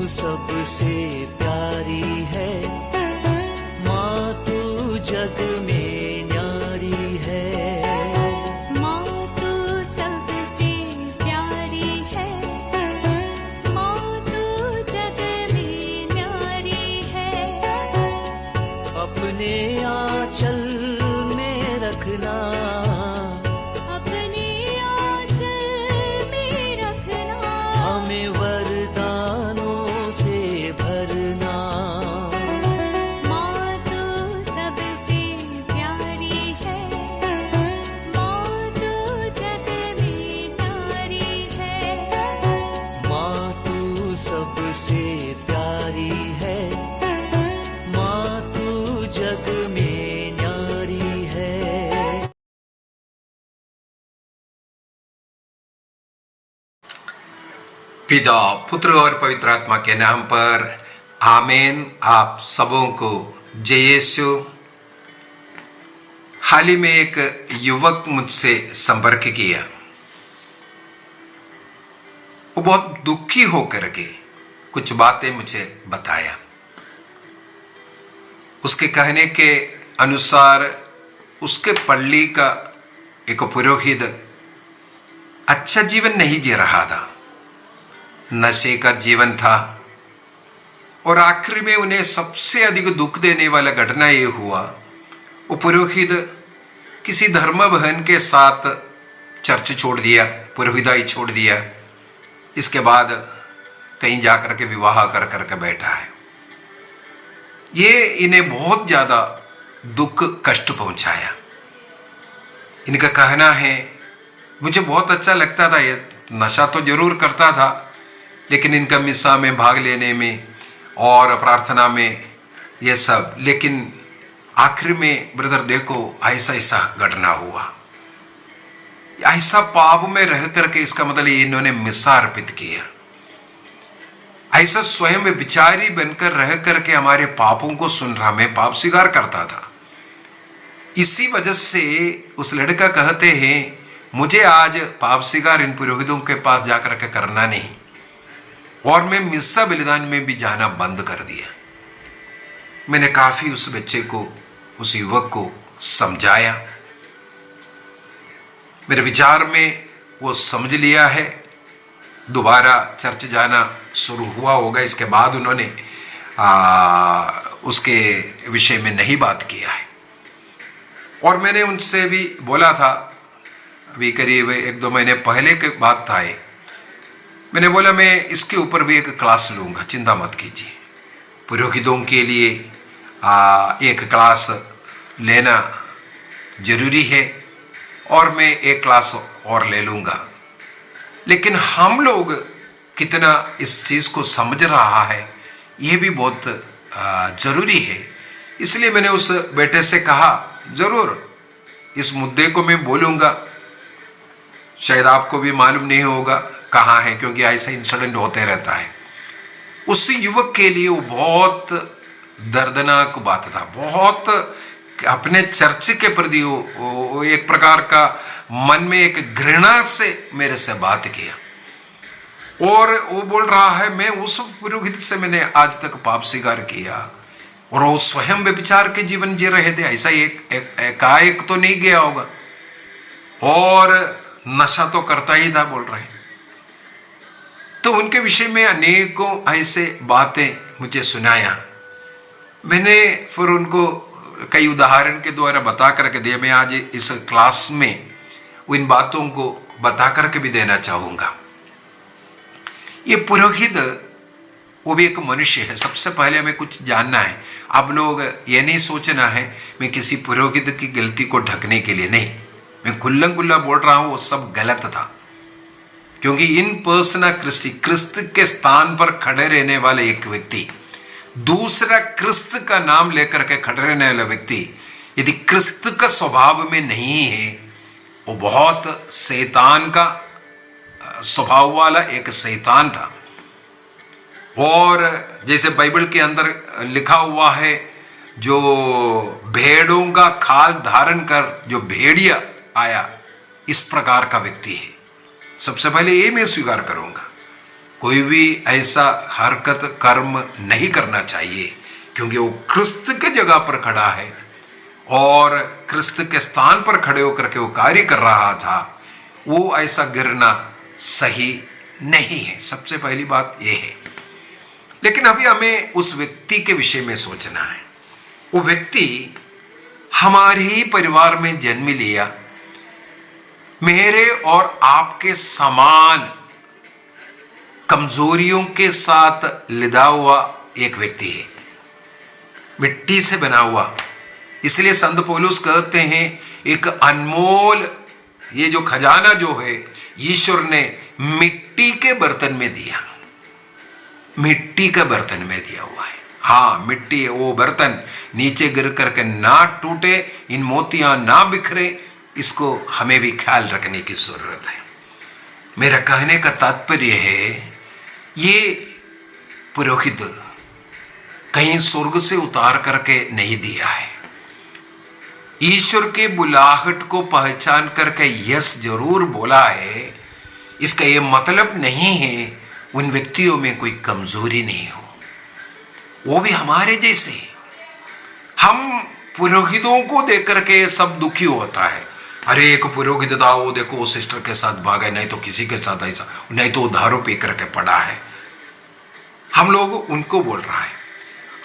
सबसे प्यारी है, माँ तू जग में न्यारी है। माँ तू सबसे प्यारी है, माँ तू जग में न्यारी है। अपने आंचल में रखना, अपने आंचल में रखना, हमें वरदानों से भरना। माँ तू सबसे प्यारी है, माँ तू जग में न्यारी है। माँ तू सबसे प्यारी है, माँ तू जग में न्यारी है। पिता, पुत्र और पवित्र आत्मा के नाम पर आमीन। आप सबों को जय यीशु। हाल ही में एक युवक मुझसे संपर्क किया। वो बहुत दुखी होकर के कुछ बातें मुझे बताया। उसके कहने के अनुसार उसके पल्ली का एक पुरोहित अच्छा जीवन नहीं जी रहा था, नशे का जीवन था। और आखिर में उन्हें सबसे अधिक दुख देने वाला घटना ये हुआ, वो पुरोहित किसी धर्म बहन के साथ चर्च छोड़ दिया, पुरोहिताई छोड़ दिया। इसके बाद कहीं जाकर के विवाह कर करके बैठा है। ये इन्हें बहुत ज्यादा दुख कष्ट पहुंचाया। इनका कहना है, मुझे बहुत अच्छा लगता था, ये नशा तो जरूर करता था, लेकिन इनका मिसा में भाग लेने में और प्रार्थना में ये सब, लेकिन आखिर में ब्रदर देखो ऐसा ऐसा घटना हुआ। ऐसा पाप में रह करके, इसका मतलब इन्होंने मिसा अर्पित किया। ऐसा स्वयं विचारी बनकर रह करके हमारे पापों को सुन रहा, मैं पाप स्वीकार करता था। इसी वजह से उस लड़का कहते हैं, मुझे आज पाप स्वीकार इन पुरोहितों के पास जाकर के करना नहीं, और मैं मिस्सा बलिदान में भी जाना बंद कर दिया। मैंने काफी उस बच्चे को, उस युवक को समझाया। मेरे विचार में वो समझ लिया है, दोबारा चर्च जाना शुरू हुआ होगा। इसके बाद उन्होंने उसके विषय में नहीं बात किया है। और मैंने उनसे भी बोला था, अभी करीब 1-2 महीने पहले की बात था ये, मैंने बोला मैं इसके ऊपर भी एक क्लास लूंगा, चिंता मत कीजिए। पुरोहितों के लिए एक क्लास लेना जरूरी है, और मैं एक क्लास और ले लूंगा। लेकिन हम लोग कितना इस चीज को समझ रहा है, यह भी बहुत जरूरी है। इसलिए मैंने उस बेटे से कहा, जरूर इस मुद्दे को मैं बोलूंगा। शायद आपको भी मालूम नहीं होगा कहाँ है, क्योंकि ऐसा इंसिडेंट होते रहता है। उस युवक के लिए वो बहुत दर्दनाक बात था। बहुत अपने चर्च के प्रति वो एक प्रकार का मन में एक घृणा से मेरे से बात किया। और वो बोल रहा है, मैं उस पुरोहित से मैंने आज तक पाप स्वीकार किया, और वो स्वयं व्यभिचार के जीवन जी रहे थे। ऐसा एकाएक तो नहीं गया होगा, और नशा तो करता ही था बोल रहे। तो उनके विषय में अनेकों ऐसे बातें मुझे सुनाया। मैंने फिर उनको कई उदाहरण के द्वारा बता करके दिया। मैं आज इस क्लास में इन बातों को बता करके भी देना चाहूंगा। ये पुरोहित वो भी एक मनुष्य है। सबसे पहले हमें कुछ जानना है। आप लोग ये नहीं सोचना है मैं किसी पुरोहित की गलती को ढकने के लिए नहीं, मैं खुल्लम खुल्ला बोल रहा हूं, वो सब गलत था। क्योंकि इन पर्सना क्रिस्त के स्थान पर खड़े रहने वाले एक व्यक्ति, दूसरा क्रिस्त का नाम लेकर के खड़े रहने वाला व्यक्ति यदि क्रिस्त का स्वभाव में नहीं है, वो बहुत शैतान का स्वभाव वाला एक शैतान था। और जैसे बाइबल के अंदर लिखा हुआ है, जो भेड़ों का खाल धारण कर जो भेड़िया आया, इस प्रकार का व्यक्ति है। सबसे पहले ये मैं स्वीकार करूंगा। कोई भी ऐसा हरकत कर्म नहीं करना चाहिए, क्योंकि वो क्रिस्त के जगह पर खड़ा है और क्रिस्त के स्थान पर खड़े होकर के वो कार्य कर रहा था। वो ऐसा गिरना सही नहीं है। सबसे पहली बात यह है। लेकिन अभी हमें उस व्यक्ति के विषय में सोचना है। वो व्यक्ति हमारे ही परिवार में जन्म लिया, मेरे और आपके समान कमजोरियों के साथ लिदा हुआ एक व्यक्ति है, मिट्टी से बना हुआ। इसलिए संत पौलुस कहते हैं एक अनमोल ये जो खजाना जो है ईश्वर ने मिट्टी के बर्तन में दिया, मिट्टी के बर्तन में दिया हुआ है। हाँ, मिट्टी है वो बर्तन, नीचे गिर करके ना टूटे, इन मोतियां ना बिखरे, इसको हमें भी ख्याल रखने की जरूरत है। मेरा कहने का तात्पर्य है ये पुरोहित कहीं स्वर्ग से उतार करके नहीं दिया है। ईश्वर के बुलाहट को पहचान करके यस जरूर बोला है। इसका ये मतलब नहीं है उन व्यक्तियों में कोई कमजोरी नहीं हो, वो भी हमारे जैसे। हम पुरोहितों को देख करके सब दुखी होता है। अरे एक पुरोहित था, वो देखो सिस्टर के साथ भागा, नहीं तो किसी के साथ ऐसा, नहीं तो दारू पी करके पड़ा है। हम लोग उनको बोल रहा है।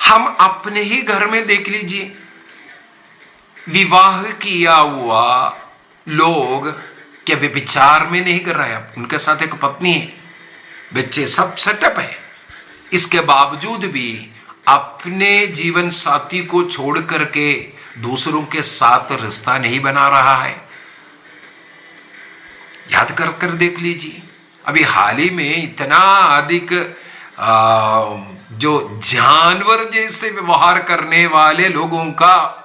हम अपने ही घर में देख लीजिए, विवाह किया हुआ लोग क्या व्यभिचार में नहीं कर रहे हैं? उनके साथ एक पत्नी है, बच्चे, सब सेटअप है। इसके बावजूद भी अपने जीवन साथी को छोड़ करके दूसरों के साथ रिश्ता नहीं बना रहा है। याद कर कर देख लीजिए। अभी हाल ही में इतना अधिक जो जानवर जैसे व्यवहार करने वाले लोगों का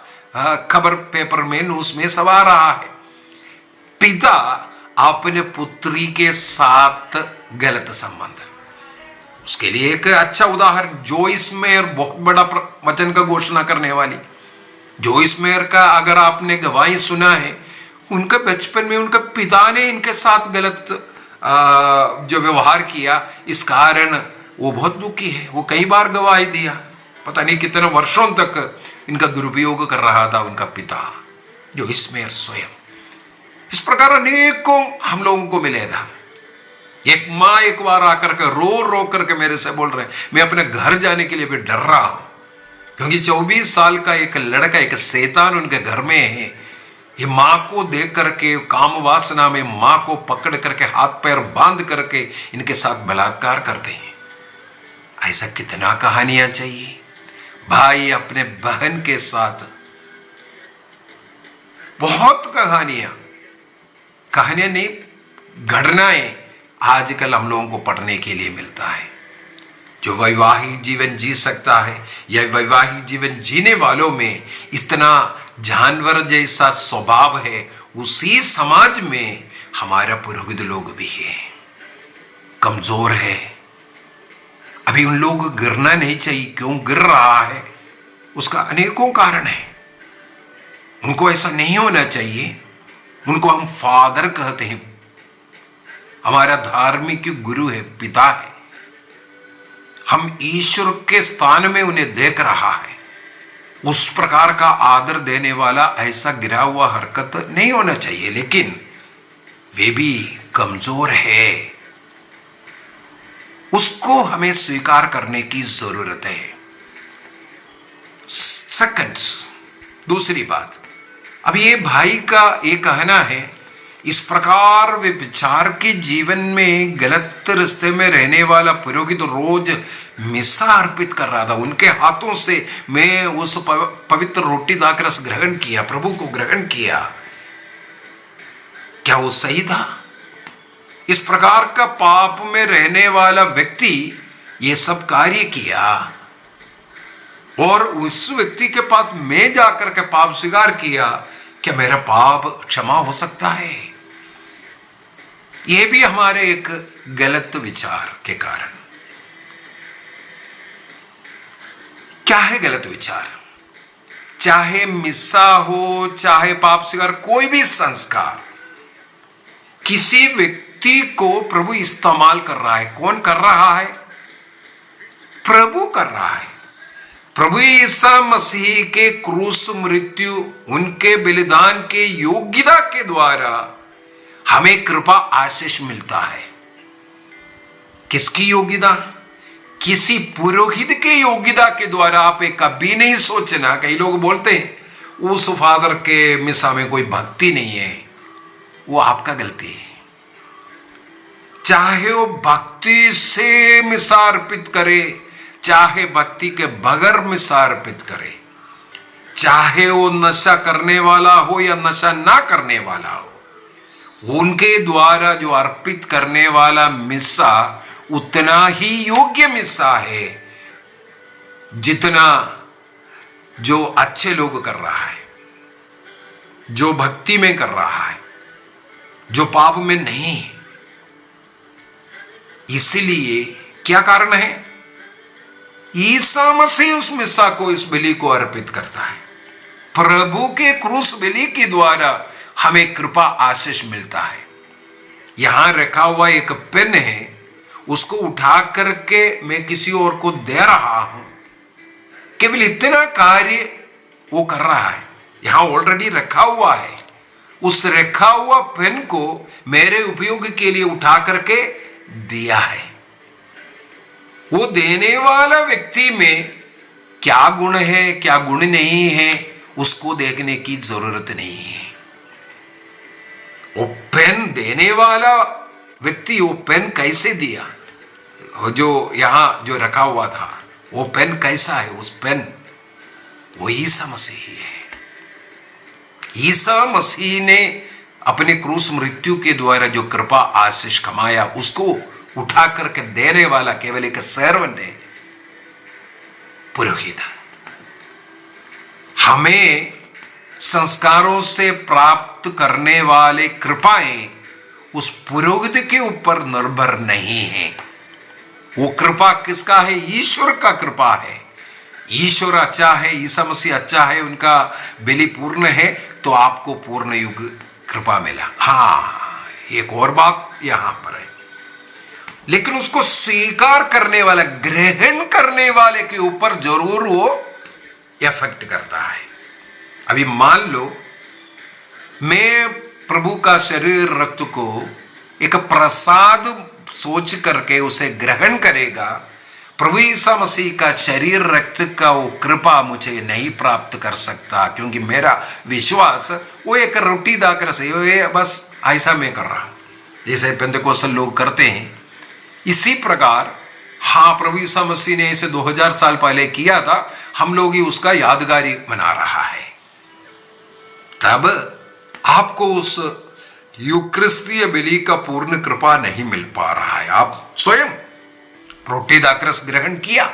खबर पेपर में, न्यूज में सब आ रहा है। पिता अपने पुत्री के साथ गलत संबंध। उसके लिए एक अच्छा उदाहरण जोइस मेयर, बहुत बड़ा वचन का घोषणा करने वाली जोइस मेयर का अगर आपने गवाही सुना है, उनका बचपन में उनका पिता ने इनके साथ गलत जो व्यवहार किया, इस कारण वो बहुत दुखी है। वो कई बार गवाही दिया, पता नहीं कितने वर्षों तक इनका दुरुपयोग कर रहा था उनका पिता, जोइस मेयर स्वयं। इस प्रकार अनेकों हम लोगों को मिलेगा। एक माँ एक बार आकर के रो रो करके मेरे से बोल रहे हैं, मैं अपने घर जाने के लिए भी डर रहा हूं, क्योंकि 24 साल का एक लड़का, एक शैतान उनके घर में है। ये माँ को देख करके काम वासना में माँ को पकड़ करके हाथ पैर बांध करके इनके साथ बलात्कार करते हैं। ऐसा कितना कहानियां चाहिए। भाई अपने बहन के साथ, बहुत कहानियां नहीं, घटनाएं आजकल हम लोगों को पढ़ने के लिए मिलता है। जो वैवाहिक जीवन जी सकता है या वैवाहिक जीवन जीने वालों में इतना जानवर जैसा स्वभाव है, उसी समाज में हमारा पुरोहित लोग भी है, कमजोर है। अभी उन लोग गिरना नहीं चाहिए। क्यों गिर रहा है? उसका अनेकों कारण है। उनको ऐसा नहीं होना चाहिए। उनको हम फादर कहते हैं, हमारा धार्मिक गुरु है, पिता है। हम ईश्वर के स्थान में उन्हें देख रहा है। उस प्रकार का आदर देने वाला ऐसा गिरा हुआ हरकत नहीं होना चाहिए। लेकिन वे भी कमजोर है, उसको हमें स्वीकार करने की जरूरत है। सेकंड, दूसरी बात, अब ये भाई का ये कहना है, इस प्रकार वे विचार के जीवन में गलत रिश्ते में रहने वाला पुरोहित रोज मिसा अर्पित कर रहा था। उनके हाथों से मैं उस पवित्र रोटी दाक रस ग्रहण किया, प्रभु को ग्रहण किया। क्या वो सही था? इस प्रकार का पाप में रहने वाला व्यक्ति ये सब कार्य किया और उस व्यक्ति के पास मैं जाकर के पाप स्वीकार किया, क्या मेरा पाप क्षमा हो सकता है? यह भी हमारे एक गलत विचार के कारण। क्या है गलत विचार? चाहे मिसा हो, चाहे पाप स्वीकार, कोई भी संस्कार किसी व्यक्ति व्यक्ति को प्रभु इस्तेमाल कर रहा है। कौन कर रहा है? प्रभु कर रहा है। प्रभु ईसा मसीह के क्रूस मृत्यु, उनके बलिदान के योग्यता के द्वारा हमें कृपा आशीष मिलता है। किसकी योग्यता? किसी पुरोहित के योग्यता के द्वारा। आप एक कभी नहीं सोचना, कई लोग बोलते हैं उस फादर के मिसा में कोई भक्ति नहीं है, वो आपका गलती है। चाहे वो भक्ति से मिसा अर्पित करे, चाहे भक्ति के बगैर मिसा अर्पित करे, चाहे वो नशा करने वाला हो या नशा ना करने वाला हो, उनके द्वारा जो अर्पित करने वाला मिसा उतना ही योग्य मिसा है जितना जो अच्छे लोग कर रहा है, जो भक्ति में कर रहा है, जो पाप में नहीं है। इसलिए क्या कारण है? ईसा मसीह उस मिसा को, इस बलि को अर्पित करता है। प्रभु के क्रूस बलि के द्वारा हमें कृपा आशीष मिलता है। यहां रखा हुआ एक पेन है, उसको उठा करके मैं किसी और को दे रहा हूं, केवल इतना कार्य वो कर रहा है। यहां ऑलरेडी रखा हुआ है, उस रखा हुआ पेन को मेरे उपयोग के लिए उठा करके दिया है। वो देने वाला व्यक्ति में क्या गुण है, क्या गुण नहीं है, उसको देखने की जरूरत नहीं है। वो पेन देने वाला व्यक्ति वो पेन कैसे दिया, जो यहां जो रखा हुआ था, वो पेन कैसा है? उस पेन वो ईसा मसीह है। ईसा मसीह ने अपने क्रूस मृत्यु के द्वारा जो कृपा आशीष कमाया, उसको उठा करके देने वाला केवल एक सर्वंट है, पुरोहित। हमें संस्कारों से प्राप्त करने वाले कृपाएं उस पुरोहित के ऊपर निर्भर नहीं है। वो कृपा किसका है? ईश्वर का कृपा है। ईश्वर अच्छा है, ईसा मसीह अच्छा है, उनका बलि पूर्ण है, तो आपको पूर्ण युग कृपा मिला। हाँ, एक और बात यहां पर है, लेकिन उसको स्वीकार करने वाला, ग्रहण करने वाले के ऊपर जरूर वो इफेक्ट करता है। अभी मान लो मैं प्रभु का शरीर रक्त को एक प्रसाद सोच करके उसे ग्रहण करेगा, प्रभु ईसा मसीह का शरीर रक्त का वो कृपा मुझे नहीं प्राप्त कर सकता, क्योंकि मेरा विश्वास वो एक रोटी दाकर से बस ऐसा मैं कर रहा हूं, जैसे पेंतेकोस्टल लोग करते हैं। इसी प्रकार हाँ, प्रभु ईसा मसीह ने इसे 2000 साल पहले किया था, हम लोग ही उसका यादगारी मना रहा है। तब आपको उस यूक्रिस्तीय बलि का पूर्ण कृपा नहीं मिल पा रहा है। आप स्वयं रोटी दाक्रस ग्रहण किया,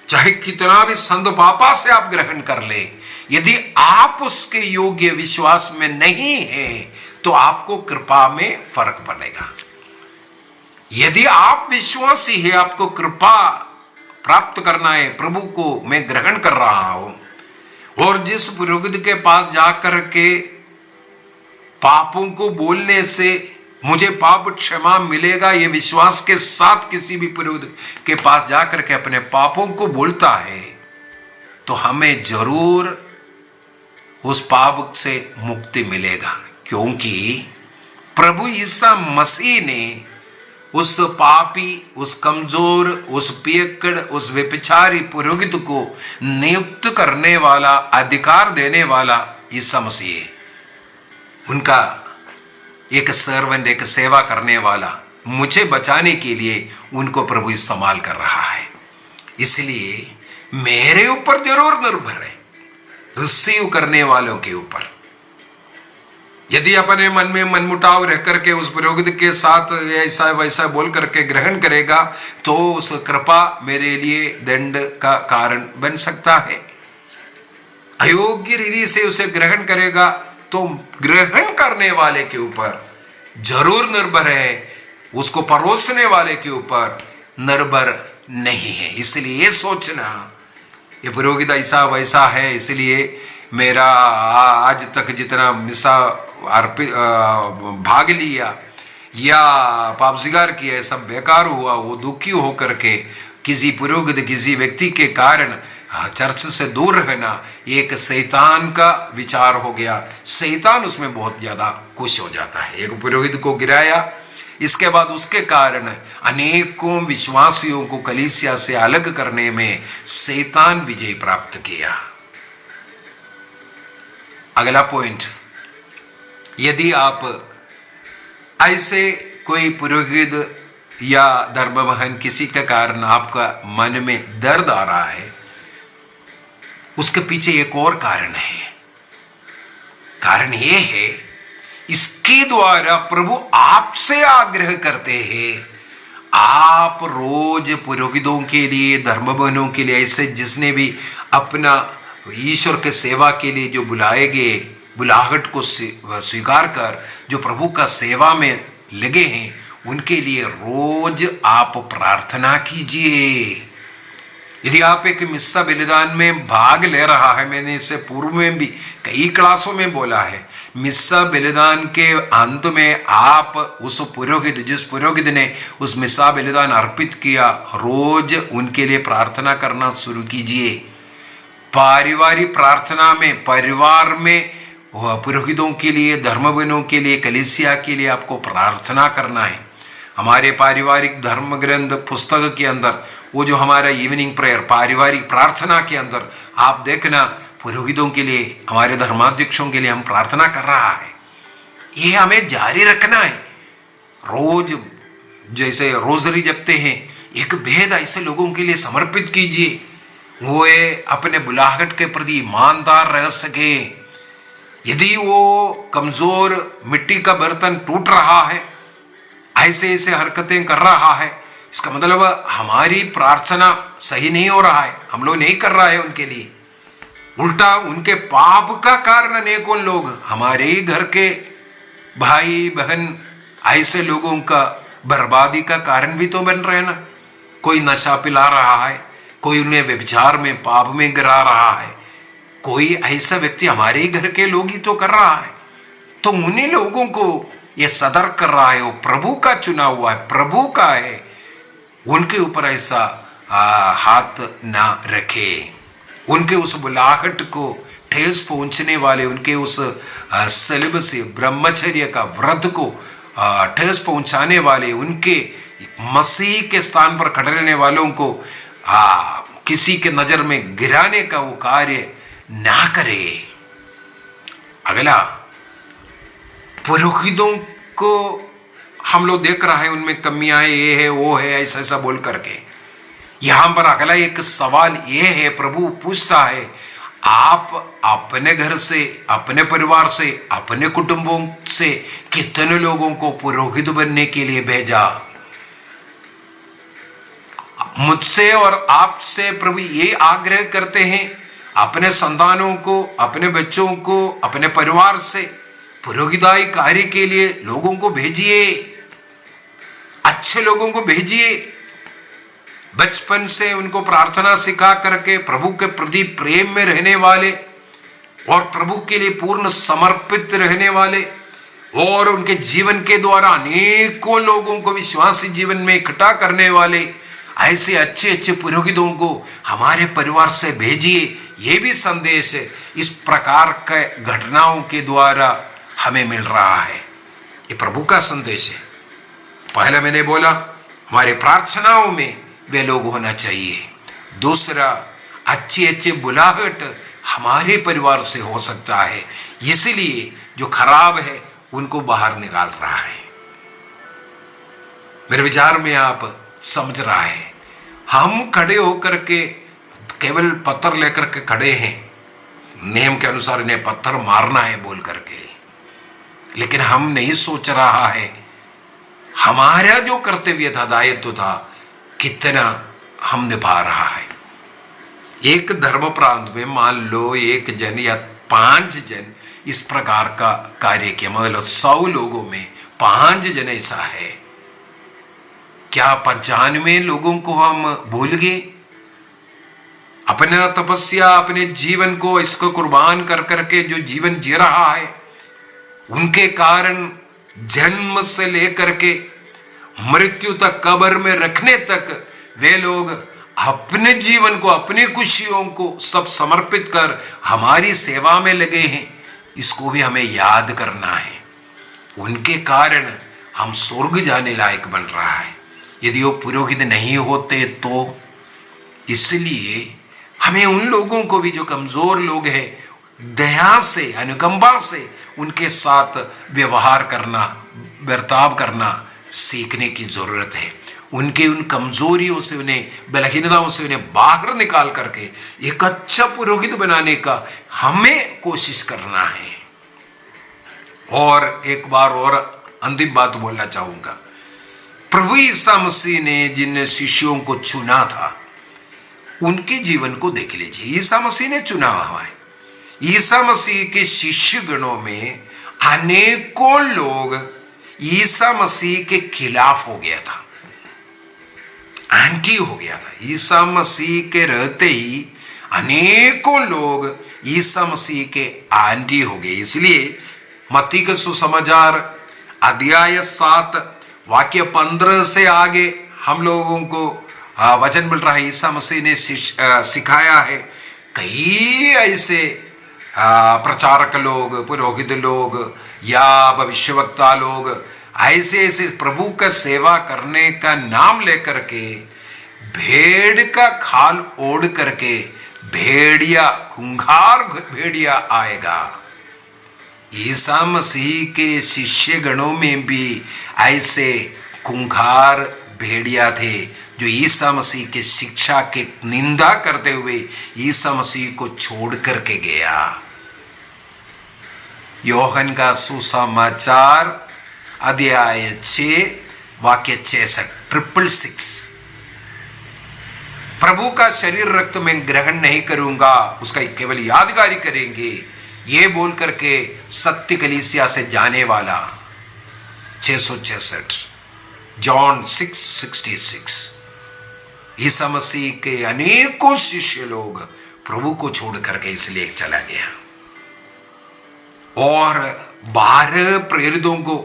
चाहे कितना भी संत पापा से आप ग्रहण कर ले, यदि आप उसके योग्य विश्वास में नहीं है तो आपको कृपा में फर्क पड़ेगा। यदि आप विश्वासी है, आपको कृपा प्राप्त करना है, प्रभु को मैं ग्रहण कर रहा हूं, और जिस पुरोहित के पास जाकर के पापों को बोलने से मुझे पाप क्षमा मिलेगा, ये विश्वास के साथ किसी भी पुरोहित के पास जाकर के अपने पापों को बोलता है, तो हमें जरूर उस पाप से मुक्ति मिलेगा, क्योंकि प्रभु ईसा मसीह ने उस पापी, उस कमजोर, उस पियक्कड़, उस व्यभिचारी पुरोहित को नियुक्त करने वाला, अधिकार देने वाला ईसा मसीह है। उनका एक सर्वेंट, एक सेवा करने वाला, मुझे बचाने के लिए उनको प्रभु इस्तेमाल कर रहा है। इसलिए मेरे ऊपर जरूर निर्भर है, रिसीव करने वालों के ऊपर। यदि अपने मन में मनमुटाव रह करके उस पुरोहित के साथ ऐसा वैसा बोल करके ग्रहण करेगा, तो उस कृपा मेरे लिए दंड का कारण बन सकता है। अयोग्य रीति से उसे ग्रहण करेगा तो ग्रहण करने वाले के ऊपर जरूर निर्भर है, उसको परोसने वाले के ऊपर निर्भर नहीं है। इसलिए ये सोचना ये पुरोहित ऐसा वैसा है, इसलिए मेरा आज तक जितना मिसा अर्पित भाग लिया, या पाप स्वीकार किया, सब बेकार हुआ, वो दुखी होकर के किसी पुरोहित किसी व्यक्ति के कारण चर्च से दूर रहना, एक शैतान का विचार हो गया। शैतान उसमें बहुत ज्यादा खुश हो जाता है। एक पुरोहित को गिराया, इसके बाद उसके कारण अनेकों विश्वासियों को कलीसिया से अलग करने में शैतान विजय प्राप्त किया। अगला पॉइंट, यदि आप ऐसे कोई पुरोहित या धर्मवाहन किसी के कारण आपका मन में दर्द आ रहा है, उसके पीछे एक और कारण है। कारण यह है, इसके द्वारा प्रभु आपसे आग्रह करते हैं, आप रोज पुरोहितों के लिए, धर्मवाहनों के लिए, ऐसे जिसने भी अपना ईश्वर के सेवा के लिए जो बुलाए गए, बुलाहट को स्वीकार कर जो प्रभु का सेवा में लगे हैं, उनके लिए रोज आप प्रार्थना कीजिए। यदि आप एक मिस्सा बलिदान में भाग ले रहा है, मैंने इससे पूर्व में भी कई क्लासों में बोला है, मिस्सा बलिदान के अंत में आप उस पुरोहित, जिस पुरोहित ने उस मिस्सा बलिदान अर्पित किया, रोज उनके लिए प्रार्थना करना शुरू कीजिए। पारिवारिक प्रार्थना में, परिवार में पुरोहितों के लिए, धर्मवाहनों के लिए, कलीसिया के लिए आपको प्रार्थना करना है। हमारे पारिवारिक धर्म ग्रंथ पुस्तक के अंदर वो जो हमारा इवनिंग प्रेयर, पारिवारिक प्रार्थना के अंदर आप देखना, पुरोहितों के लिए, हमारे धर्माध्यक्षों के लिए हम प्रार्थना कर रहा है। ये हमें जारी रखना है। रोज जैसे रोजरी जपते हैं, एक भेद ऐसे लोगों के लिए समर्पित कीजिए, वो अपने बुलाहट के प्रति ईमानदार रह सके। यदि वो कमजोर मिट्टी का बर्तन टूट रहा है, ऐसे ऐसे हरकतें कर रहा है, इसका मतलब हमारी प्रार्थना सही नहीं हो रहा है, हम लोग नहीं कर रहा है उनके लिए। उल्टा उनके पाप का कारण अनेकों लोग, हमारे ही घर के भाई बहन, ऐसे लोगों का बर्बादी का कारण भी तो बन रहे ना। कोई नशा पिला रहा है, कोई उन्हें व्यभिचार में, पाप में गिरा रहा है, कोई ऐसा व्यक्ति हमारे ही घर के लोग ही तो कर रहा है। तो उन्हीं लोगों को ये सतर्क कर रहा है, वो प्रभु का चुना हुआ है, प्रभु का है, उनके ऊपर ऐसा हाथ ना रखे। उनके उस बुलाहट को ठेस पहुंचने वाले, उनके उस सलीब से ब्रह्मचर्य का व्रत को ठेस पहुंचाने वाले, उनके मसीह के स्थान पर खड़े रहने वालों को किसी के नजर में गिराने का वो कार्य ना करे। अगला, पुरोहितों को हम लोग देख रहा है उनमें कमियां, ये है वो है, ऐसा ऐसा बोल करके। यहां पर अगला एक सवाल ये है, प्रभु पूछता है, आप अपने घर से, अपने परिवार से, अपने कुटुंबों से कितने लोगों को पुरोहित बनने के लिए भेजा? मुझसे और आपसे प्रभु ये आग्रह करते हैं, अपने संतानों को, अपने बच्चों को, अपने परिवार से पुरोहिताई कार्य के लिए लोगों को भेजिए, अच्छे लोगों को भेजिए। बचपन से उनको प्रार्थना सिखा करके प्रभु के प्रति प्रेम में रहने वाले और प्रभु के लिए पूर्ण समर्पित रहने वाले, और उनके जीवन के द्वारा अनेकों लोगों को विश्वासी जीवन में इकट्ठा करने वाले ऐसे अच्छे अच्छे पुरोहितों को हमारे परिवार से भेजिए। ये भी संदेश इस प्रकार के घटनाओं के द्वारा हमें मिल रहा है। ये प्रभु का संदेश है। पहले मैंने बोला, हमारे प्रार्थनाओं में वे लोग होना चाहिए। दूसरा, अच्छे अच्छे बुलाहट हमारे परिवार से हो सकता है, इसलिए जो खराब है उनको बाहर निकाल रहा है। मेरे विचार में आप समझ रहा है, हम खड़े होकर के केवल पत्थर लेकर के खड़े हैं, नियम के अनुसार इन्हें पत्थर मारना है बोल करके, लेकिन हम नहीं सोच रहा है हमारा जो कर्तव्य था, दायित्व था, कितना हम निभा रहा है। एक धर्म प्रांत में मान लो 1 जन या 5 जन इस प्रकार का कार्य किया, मतलब 100 लोगों में 5 जन ऐसा है, क्या 95 लोगों को हम भूल गए? अपना तपस्या, अपने जीवन को इसको कुर्बान कर करके जो जीवन जी रहा है, उनके कारण जन्म से लेकर के मृत्यु तक, कब्र में रखने तक वे लोग अपने जीवन को, अपनी खुशियों को सब समर्पित कर हमारी सेवा में लगे हैं। इसको भी हमें याद करना है। उनके कारण हम स्वर्ग जाने लायक बन रहा है। यदि वो पुरोहित नहीं होते तो इसलिए हमें उन लोगों को भी, जो कमजोर लोग हैं, दया से, अनुकंपा से उनके साथ व्यवहार करना, बर्ताव करना सीखने की जरूरत है। उनके उन कमजोरियों से, उन्हें बलहीनताओं से उन्हें बाहर निकाल करके एक अच्छा पुरोहित बनाने का हमें कोशिश करना है। और एक बार और अंतिम बात बोलना चाहूंगा। प्रभु ईसा मसीह ने जिन शिष्यों को चुना था उनके जीवन को देख लीजिए। ईसा मसीह ने चुना हुआ है। ईसा मसीह के शिष्य गणों में अनेकों लोग ईसा मसीह के खिलाफ हो गया था, एंटी हो गया था। ईसा मसीह के रहते ही अनेकों लोग ईसा मसीह के एंटी हो गए। इसलिए मत्ती का सुसमाचार अध्याय 7 वाक्य 15 से आगे हम लोगों को वचन मिल रहा है। ईसा मसीह ने सिखाया है। कई ऐसे प्रचारक लोग, पुरोहित लोग या भविष्यवक्ता लोग ऐसे प्रभु का सेवा करने का नाम लेकर के भेड़ का खाल ओढ़ करके भेड़िया, खूंखार भेड़िया आएगा। ईसा मसीह के शिष्य गणों में भी ऐसे खूंखार भेड़िया थे जो ईसा मसीह के शिक्षा के निंदा करते हुए ईसा मसीह को छोड़ करके गया। योहन का सुसमाचार अध्याय 6 वाक्य 66। प्रभु का शरीर रक्त में ग्रहण नहीं करूंगा, उसका केवल यादगारी करेंगे, ये बोल करके सत्य कलीसिया से जाने वाला 666 जॉन 6:66। ईसा मसीह के अनेकों शिष्य लोग प्रभु को छोड़ करके इसलिए चला गया। और 12 प्रेरितों को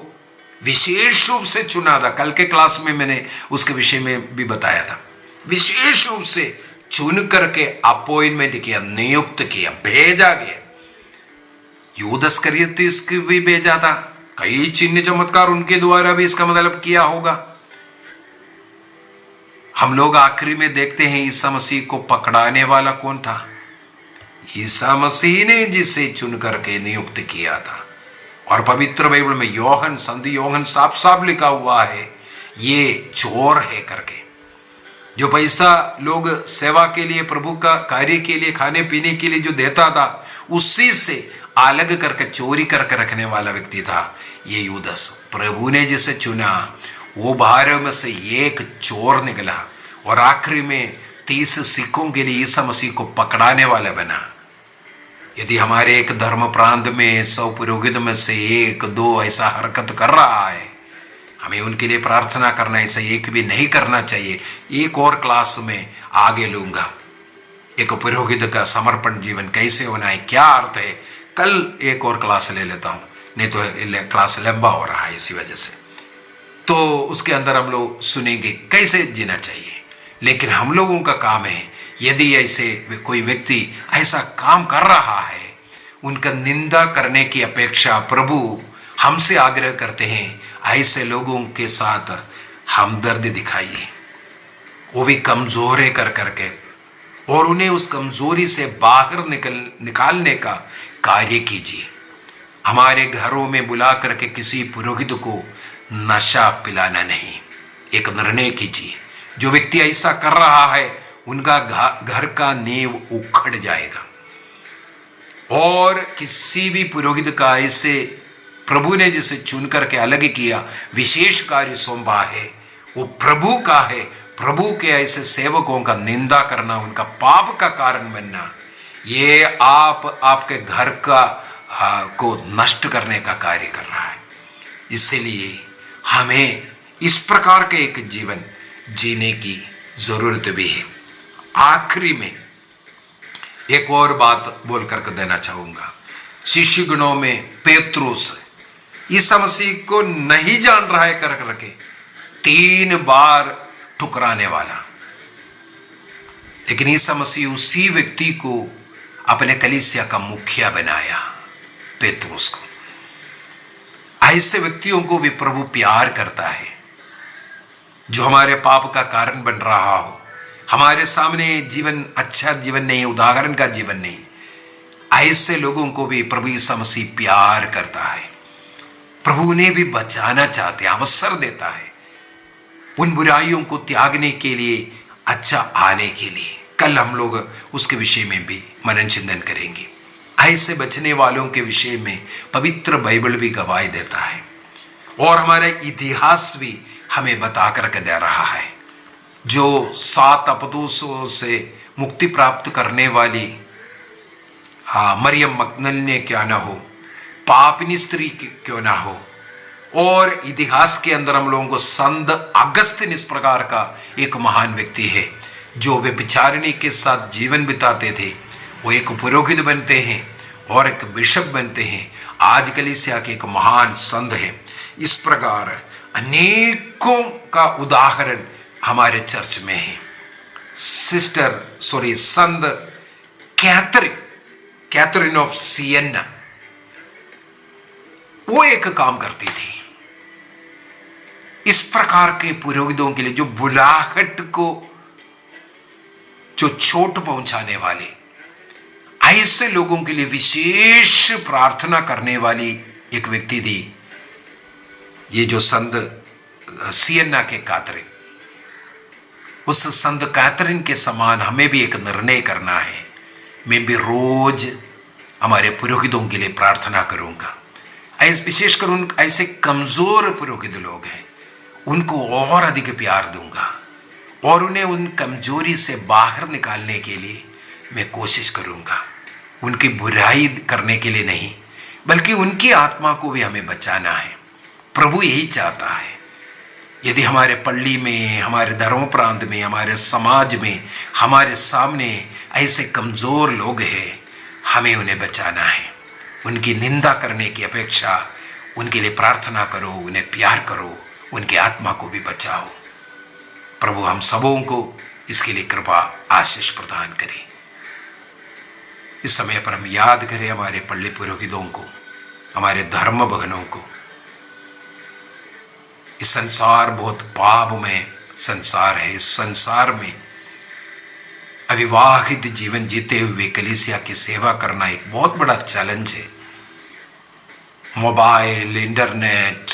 विशेष रूप से चुना था। कल के क्लास में मैंने उसके विषय में भी बताया था। विशेष रूप से चुन करके अपॉइंटमेंट किया, नियुक्त किया, भेजा गया। यूदस इसकरियोती इसको भी भेजा था। कई चिन्ह चमत्कार उनके द्वारा भी इसका मतलब किया होगा। हम लोग आखिरी में देखते हैं ईसा मसीह को पकड़ाने वाला कौन था? ईसा मसीह ने जिसे चुन करके नियुक्त किया था। और पवित्र बाइबल में योहन, संत योहन साफ साफ लिखा हुआ है, ये चोर है करके। जो पैसा लोग सेवा के लिए, प्रभु का कार्य के लिए, खाने पीने के लिए जो देता था, उसी से अलग करके चोरी करके रखने वाला व्यक्ति था ये यूदस। प्रभु ने जिसे चुना वो 12 में से एक चोर निकला और आखिरी में 30 सिखों के लिए ईसा मसीह को पकड़ाने वाला बना। यदि हमारे एक धर्म प्रांत में 100 पुरोहित में से 1-2 ऐसा हरकत कर रहा है, हमें उनके लिए प्रार्थना करना, ऐसा एक भी नहीं करना चाहिए। एक और क्लास में आगे लूंगा, एक पुरोहित का समर्पण जीवन कैसे होना है, क्या अर्थ है। कल एक और क्लास ले लेता हूं, नहीं तो क्लास लंबा हो रहा है इसी वजह से। तो उसके अंदर हम लोग सुनेंगे कैसे जीना चाहिए। लेकिन हम लोगों का काम है, यदि ऐसे कोई व्यक्ति ऐसा काम कर रहा है, उनका निंदा करने की अपेक्षा प्रभु हमसे आग्रह करते हैं, ऐसे लोगों के साथ हमदर्द दिखाइए। वो भी कमजोर कर करके, और उन्हें उस कमजोरी से बाहर निकालने का कार्य कीजिए। हमारे घरों में बुला करके किसी पुरोहित को नशा पिलाना नहीं। एक निर्णय कीजिए, जो व्यक्ति ऐसा कर रहा है उनका घर का नींव उखड़ जाएगा। और किसी भी पुरोहित का ऐसे प्रभु ने जिसे चुन करके अलग किया, विशेष कार्य सौंपा है, वो प्रभु का है। प्रभु के ऐसे सेवकों का निंदा करना, उनका पाप का कारण बनना, ये आपके घर का को नष्ट करने का कार्य कर रहा है। इसलिए हमें इस प्रकार के एक जीवन जीने की जरूरत भी है। आखिरी में एक और बात बोल करके देना चाहूंगा। शिष्य गणों में पेत्रुस ईसा मसीह को नहीं जान रहा है कर करके 3 बार ठुकराने वाला, लेकिन ईसा मसीह उसी व्यक्ति को अपने कलीसिया का मुखिया बनाया, पेत्रुस को। ऐसे व्यक्तियों को भी प्रभु प्यार करता है, जो हमारे पाप का कारण बन रहा हो, हमारे सामने जीवन अच्छा जीवन नहीं, उदाहरण का जीवन नहीं, ऐसे लोगों को भी प्रभु यीशु मसीह प्यार करता है। प्रभु उन्हें भी बचाना चाहते हैं, अवसर देता है उन बुराइयों को त्यागने के लिए, अच्छा आने के लिए। कल हम लोग उसके विषय में भी मनन चिंतन करेंगे। ऐसे बचने वालों के विषय में पवित्र बाइबल भी गवाही देता है और हमारा इतिहास भी हमें बता करके दे रहा है। जो 7 अपदूसों से मुक्ति प्राप्त करने वाली मरियम मगदलीनी क्यों ना हो, पापिनी स्त्री क्यों ना हो, और इतिहास के अंदर हम लोगों को संत अगस्तिन इस प्रकार का एक महान व्यक्ति है, जो वे व्यभिचारिणी के साथ जीवन बिताते थे। वो एक पुरोहित बनते हैं और एक बिशप बनते हैं, आज कलीसिया के एक महान संत है। इस प्रकार अनेकों का उदाहरण हमारे चर्च में है। संत कैथरीन ऑफ सियन्ना, वो एक काम करती थी। इस प्रकार के पुरोहितों के लिए, जो बुलाहट को जो चोट पहुंचाने वाले, ऐसे लोगों के लिए विशेष प्रार्थना करने वाली एक व्यक्ति थी ये जो संत सियन्ना के कैथरीन। उस संत कैथरीन के समान हमें भी एक निर्णय करना है। मैं भी रोज हमारे पुरोहितों के लिए प्रार्थना करूंगा। विशेषकर उन ऐसे कमजोर पुरोहित लोग हैं, उनको और अधिक प्यार दूंगा और उन्हें उन कमजोरी से बाहर निकालने के लिए मैं कोशिश करूंगा। उनकी बुराई करने के लिए नहीं, बल्कि उनकी आत्मा को भी हमें बचाना है। प्रभु यही चाहता है। यदि हमारे पल्ली में, हमारे धर्म प्रांत में, हमारे समाज में, हमारे सामने ऐसे कमजोर लोग हैं, हमें उन्हें बचाना है। उनकी निंदा करने की अपेक्षा उनके लिए प्रार्थना करो, उन्हें प्यार करो, उनकी आत्मा को भी बचाओ। प्रभु हम सबों को इसके लिए कृपा आशीष प्रदान करे। इस समय पर हम याद करें हमारे पल्ली पुरोहितों को, हमारे धर्म बहनों को। इस संसार बहुत पापमय संसार है। इस संसार में अविवाहित जीवन जीते हुए कलीसिया की सेवा करना एक बहुत बड़ा चैलेंज है। मोबाइल, इंटरनेट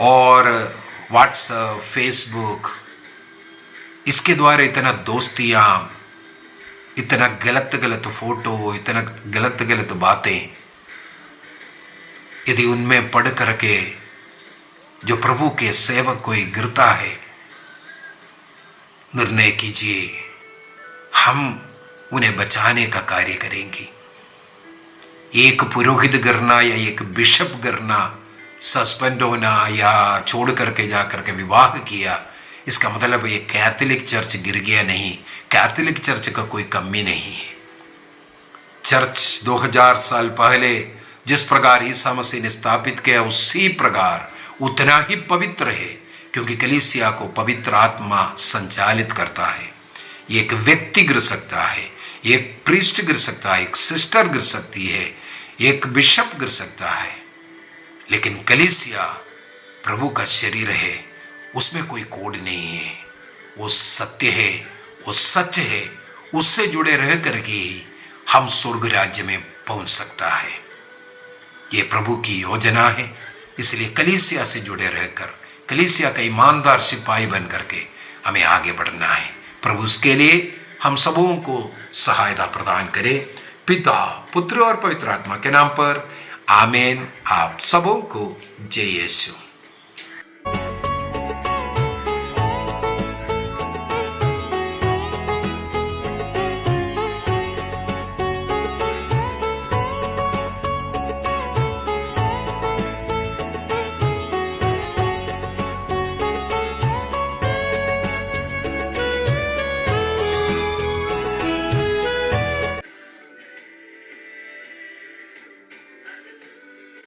और व्हाट्सएप, फेसबुक, इसके द्वारा इतना दोस्तियां, इतना गलत गलत फोटो, इतना गलत गलत बातें, यदि उनमें पढ़ करके जो प्रभु के सेवक कोई गिरता है, निर्णय कीजिए, हम उन्हें बचाने का कार्य करेंगे। एक पुरोहित गिरना या एक बिशप गिरना, सस्पेंड होना या छोड़ करके जा करके विवाह किया, इसका मतलब ये कैथोलिक चर्च गिर गया नहीं। कैथोलिक चर्च का कोई कमी नहीं है। चर्च 2000 साल पहले जिस प्रकार ईसा मसीह ने स्थापित किया, उसी प्रकार उतना ही पवित्र है, क्योंकि कलीसिया को पवित्र आत्मा संचालित करता है। एक व्यक्ति गिर सकता है, एक प्रीस्ट गिर सकता है, एक सिस्टर गिर सकती है, एक बिशप गिर सकता है, लेकिन कलीसिया प्रभु का शरीर है, उसमें कोई कोड नहीं है। वो सत्य है, वो सच है, उससे जुड़े रह करके ही हम स्वर्ग राज्य में पहुंच सकता है। ये प्रभु की योजना है। इसलिए कलीसिया से जुड़े रहकर, कलीसिया का ईमानदार सिपाही बन करके हमें आगे बढ़ना है। प्रभु उसके लिए हम सबों को सहायता प्रदान करे। पिता, पुत्र और पवित्र आत्मा के नाम पर आमीन। आप सबों को जय यीशु।